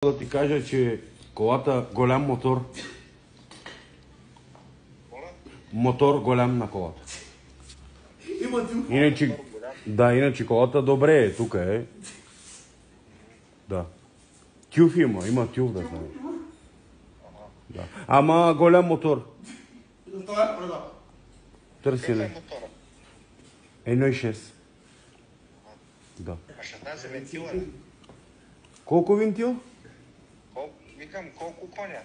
Да ти кажа, че колата голям мотор. Мотор голям на колата. Иначе, да, иначе колата добре е, тук е. Да. Тюф има тюф, да знае. Да. Ама голям мотор. Търсене. 1.6. Да. А 16 вентила? Колко вентил? Викам, колко коня?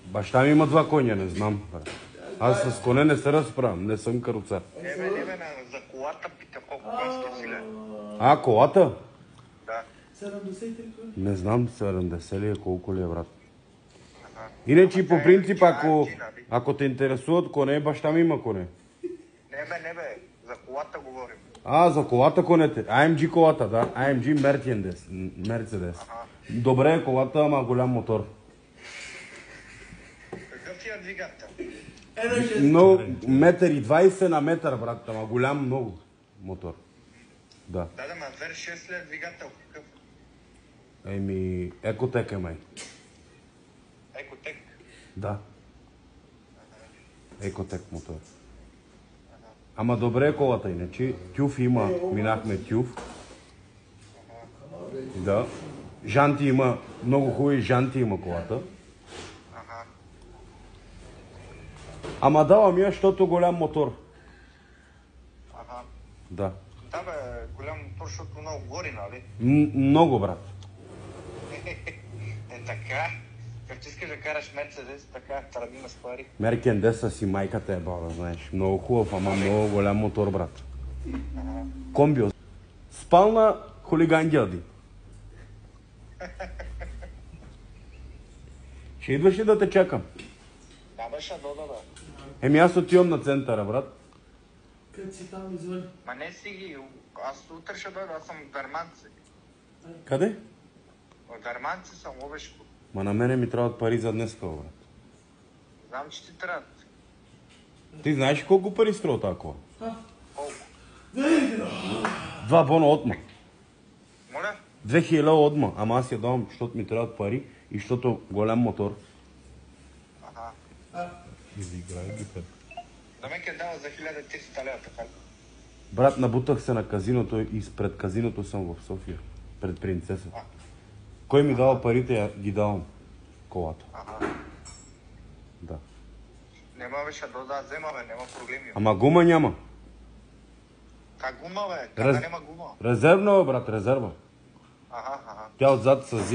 Баща ми има 2 коня, не знам. Аз с коня не се разправям, не съм каруцар. Не бе, за колата пита колко конски сила. А, колата? Да. 70 Не знам 70 ли е, колко ли е, брат. Иначе по принцип, ако те интересуват коне, баща ми има коне. Не бе, за колата говорим. А, за колата конете. AMG колата, да. AMG Mercedes. Добре е колата, ама голям мотор. Какъв ти е двигател? Много, 1,20 м на метър, брат, ама голям много мотор. Да. Да, ма VR6 ли е двигател? Какъв? Еми, Екотек е май. Екотек? Да. Екотек мотор. Ама добре е колата, иначе. Тюф има, минахме тюф. Да. Жанти има, много хубави жанти има колата. Ама дава ми, защото голям мотор. Ага. Да. Да бе, голям мотор, защото много гори, нали? Много, брат. Е така. Като искаш да караш Мерцедес, така, трябва да има с пари. Меркендеса си майката е баба, знаеш. Много хубав, ама много голям мотор, брат. Комбио. Спална хулиган дяди. Ще идваш ли да те чакам? Да бе, ще дода, бе. Еми аз отивам на центъра, брат. Къде си там извън? Ма не си ги, аз утре ще дойда, аз съм от Дърманци. Къде? От Дърманци съм, Ловешко. Ма на мене ми трябват пари за днес, брат. Знам, че ти трябват. Ти знаеш колко пари струва тази кола? Колко? 2 бона отма. Моля? 2000 отма. Ама аз я давам, защото ми трябват пари и защото голям мотор. Ага. Изиграй ги пет. Да ме дава за 1300 лева, така ли? Брат, набутах се на казиното и пред казиното съм в София. Пред принцеса. Кой ми дава парите, ги давам. Колата. Ага. Да. Нема бе, ще дода, взема бе, нема проблеми. Ама гума няма. Как гума бе? Къде нема гума? Резервна, бе, брат, резерва. Ага. Тя отзад с